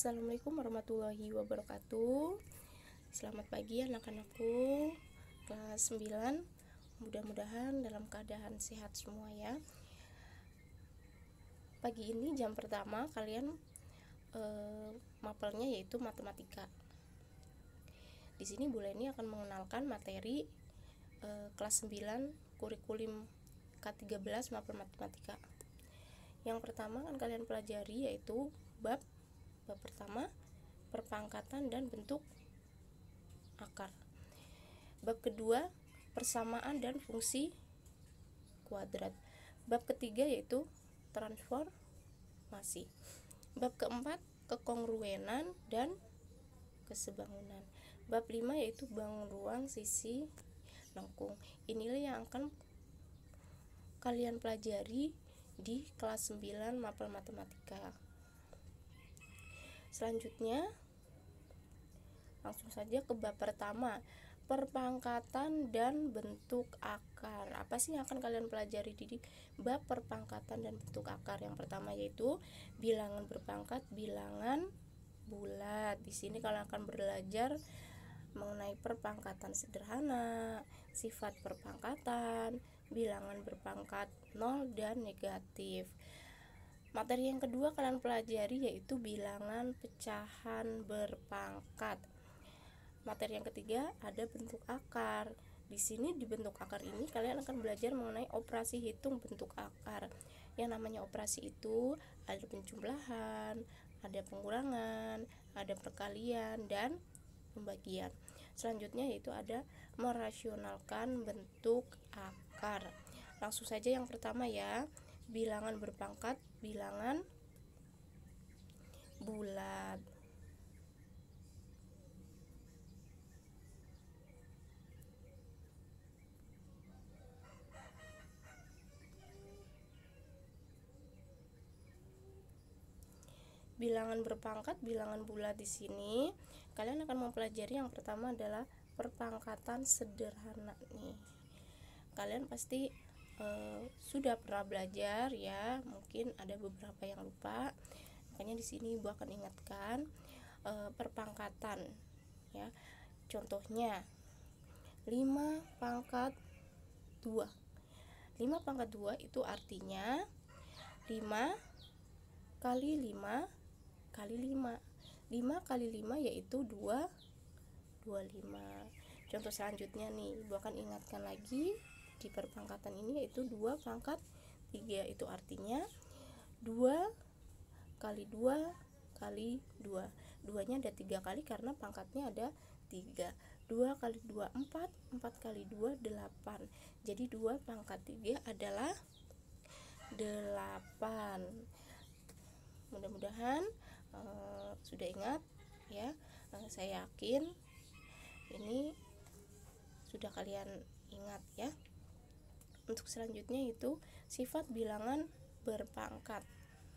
Assalamualaikum warahmatullahi wabarakatuh. Selamat pagi anak-anakku kelas 9. Mudah-mudahan dalam keadaan sehat semua ya. Pagi ini jam pertama kalian mapelnya yaitu matematika. Di sini Bu Leni akan mengenalkan materi kelas 9 kurikulum K13 mapel matematika. Yang pertama kan kalian pelajari yaitu bab pertama, perpangkatan dan bentuk akar. Bab kedua, persamaan dan fungsi kuadrat. Bab ketiga yaitu transformasi. Bab keempat, kekongruenan dan kesebangunan. Bab 5 yaitu bangun ruang sisi lengkung. Inilah yang akan kalian pelajari di kelas 9 mapel matematika. Selanjutnya langsung saja ke bab pertama, perpangkatan dan bentuk akar. Apa sih yang akan kalian pelajari di bab perpangkatan dan bentuk akar? Yang pertama yaitu bilangan berpangkat, bilangan bulat. Di sini kalian akan belajar mengenai perpangkatan sederhana, sifat perpangkatan, bilangan berpangkat 0 dan negatif. Materi yang kedua kalian pelajari yaitu bilangan pecahan berpangkat. Materi yang ketiga ada bentuk akar. Di sini di bentuk akar ini kalian akan belajar mengenai operasi hitung bentuk akar. Yang namanya operasi itu ada penjumlahan, ada pengurangan, ada perkalian dan pembagian. Selanjutnya yaitu ada merasionalkan bentuk akar. Langsung saja yang pertama ya. Bilangan berpangkat, bilangan bulat. Bilangan berpangkat, bilangan bulat di sini kalian akan mempelajari yang pertama adalah perpangkatan sederhana nih. Kalian pasti sudah pernah belajar ya, mungkin ada beberapa yang lupa. Makanya di sini Ibu akan ingatkan perpangkatan ya. Contohnya 5 pangkat 2. 5 pangkat 2 itu artinya 5 kali 5 kali 5. 5 kali 5 yaitu 25. Contoh selanjutnya nih, Ibu akan ingatkan lagi di perpangkatan ini yaitu 2 pangkat 3. Itu artinya 2 kali 2 kali 2. 2-nya ada 3 kali karena pangkatnya ada 3. 2 kali 2 4, 4 kali 2 8. Jadi 2 pangkat 3 adalah 8. Mudah-mudahan sudah ingat ya. Saya yakin ini sudah kalian ingat ya. Untuk selanjutnya itu sifat bilangan berpangkat.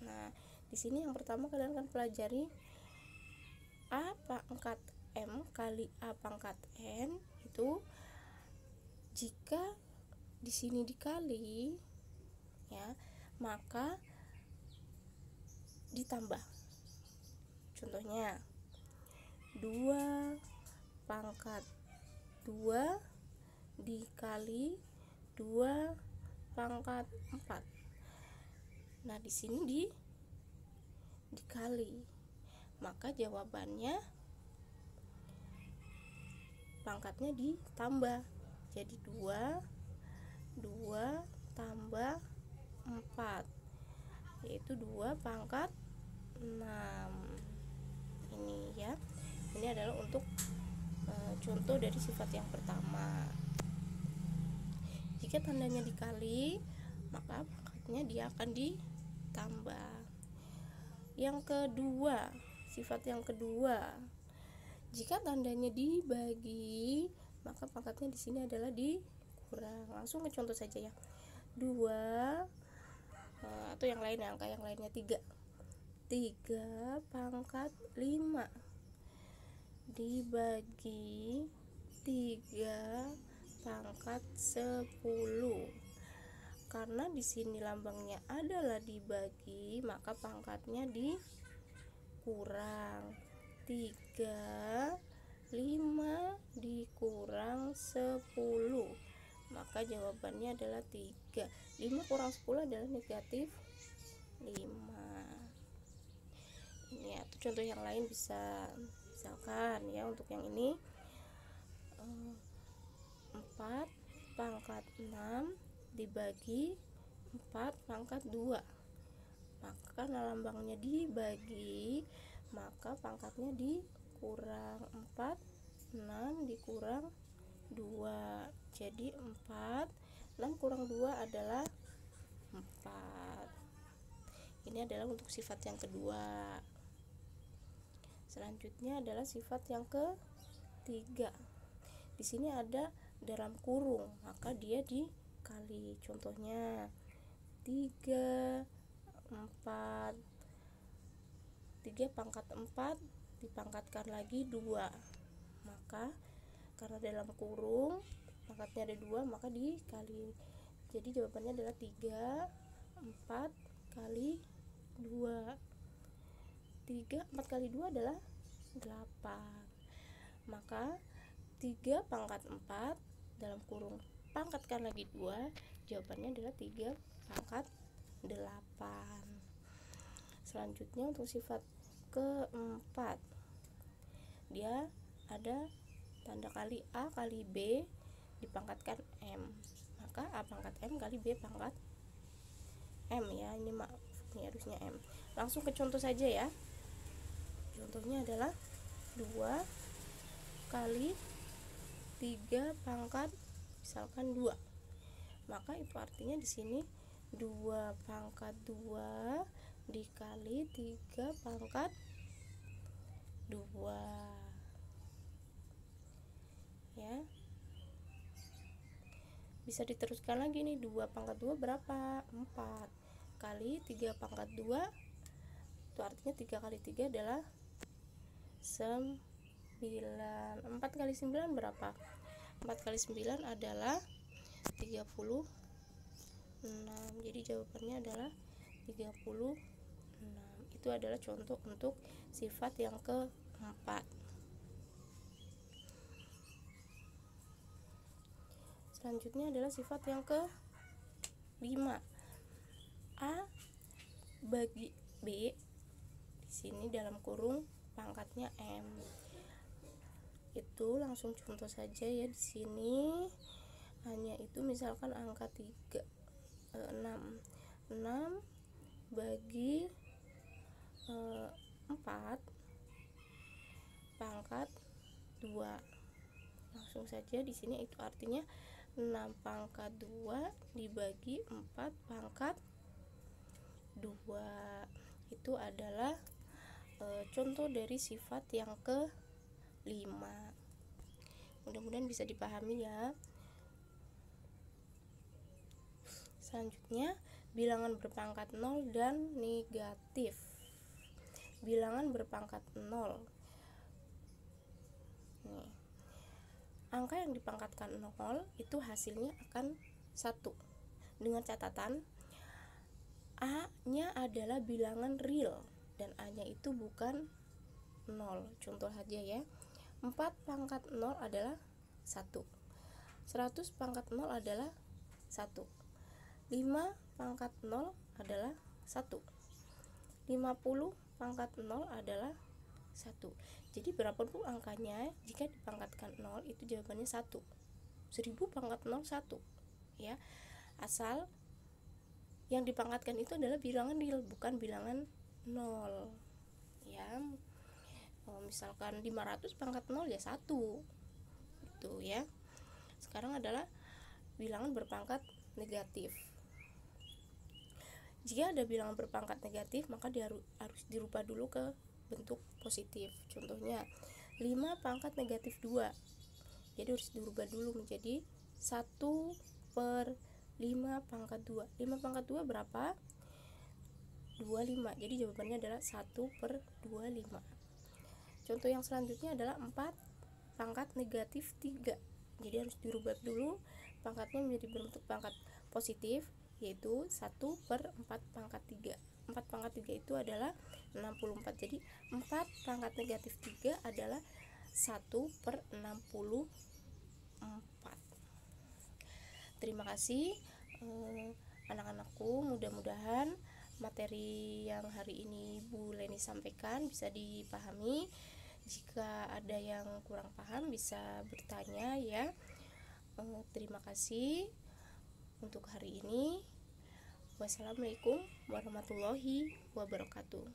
Nah, di sini yang pertama kalian akan pelajari A pangkat M kali A pangkat N itu jika di sini dikali ya, maka ditambah. Contohnya 2 pangkat 2 dikali 2 pangkat 4. Nah, di sini dikali. Maka jawabannya pangkatnya ditambah. Jadi 2 tambah 4 yaitu 2 pangkat 6. Ini ya. Ini adalah untuk contoh dari sifat yang pertama. Jika tandanya dikali, maka pangkatnya dia akan ditambah. Yang kedua, sifat yang kedua, jika tandanya dibagi, maka pangkatnya di sini adalah dikurang. Langsung ke contoh saja ya. 2 atau yang lain, angka yang lainnya 3 pangkat 5 dibagi 3 pangkat 10. Karena di sini lambangnya adalah dibagi, maka pangkatnya kurang 3, 5 dikurang 10. Maka jawabannya adalah 3. 5 kurang 10 adalah negatif 5. Ini atau contoh yang lain bisa, misalkan ya, untuk yang ini 4 pangkat 6 dibagi 4 pangkat 2. Maka karena lambangnya dibagi, maka pangkatnya dikurang 4, 6 dikurang 2. Jadi 4, 6 kurang 2 adalah 4. Ini adalah untuk sifat yang kedua. Selanjutnya adalah sifat yang ketiga. Di sini ada dalam kurung, maka dia dikali. Contohnya 3 pangkat 4 dipangkatkan lagi 2. Maka karena dalam kurung pangkatnya ada 2, maka dikali. Jadi jawabannya adalah 3, 4 kali 2. 4 kali 2 adalah 8. Maka 3 pangkat 4 dalam kurung pangkatkan lagi 2, jawabannya adalah 3 pangkat 8. Selanjutnya untuk sifat keempat, dia ada tanda kali A kali B dipangkatkan M. Maka A pangkat M kali B pangkat M ya. Ini harusnya M. Langsung ke contoh saja ya. Contohnya adalah 2 kali 3 pangkat misalkan 2. Maka itu artinya di sini 2 pangkat 2 dikali 3 pangkat 2 ya. Bisa diteruskan lagi nih, 2 pangkat 2 berapa? 4 kali 3 pangkat 2, itu artinya 3 kali 3 adalah 9. 4 kali 9 berapa? 4 kali 9 adalah 36. Jadi jawabannya adalah 36. Itu adalah contoh untuk sifat yang keempat. Selanjutnya adalah sifat yang ke-5. A bagi B, di sini dalam kurung pangkatnya M. Itu langsung contoh saja ya. Di sini hanya itu misalkan angka 6 bagi 4 pangkat 2. Langsung saja di sini itu artinya 6 pangkat 2 dibagi 4 pangkat 2. Itu adalah contoh dari sifat yang ke-5. Mudah-mudahan bisa dipahami ya. Selanjutnya bilangan berpangkat 0 dan negatif. Bilangan berpangkat 0. Nih. Angka yang dipangkatkan 0 itu hasilnya akan 1. Dengan catatan A-nya adalah bilangan real dan A-nya itu bukan 0. Contoh saja ya. 4 pangkat 0 adalah 1. 100 pangkat 0 adalah 1. 5 pangkat 0 adalah 1. 50 pangkat 0 adalah 1. Jadi berapapun angkanya, jika dipangkatkan 0 itu jawabannya 1. 1000 pangkat 0 1 ya. Asal yang dipangkatkan itu adalah bilangan real, bukan bilangan 0 ya. Misalkan 500 pangkat 0 ya 1 gitu ya. Sekarang adalah bilangan berpangkat negatif. Jika ada bilangan berpangkat negatif, maka dia harus dirubah dulu ke bentuk positif. Contohnya 5 pangkat negatif 2. Jadi harus dirubah dulu menjadi 1/5 pangkat 2. 5 pangkat 2 berapa? 25. Jadi jawabannya adalah 1/25. Contoh yang selanjutnya adalah 4 pangkat negatif 3. Jadi harus dirubah dulu pangkatnya menjadi bentuk pangkat positif, yaitu 1/4 pangkat 3. 4 pangkat 3 itu adalah 64. Jadi 4 pangkat negatif 3 adalah 1/64. Terima kasih anak-anakku, mudah-mudahan materi yang hari ini Bu Leni sampaikan bisa dipahami. Jika ada yang kurang paham bisa bertanya ya. Terima kasih untuk hari ini. Wassalamualaikum warahmatullahi wabarakatuh.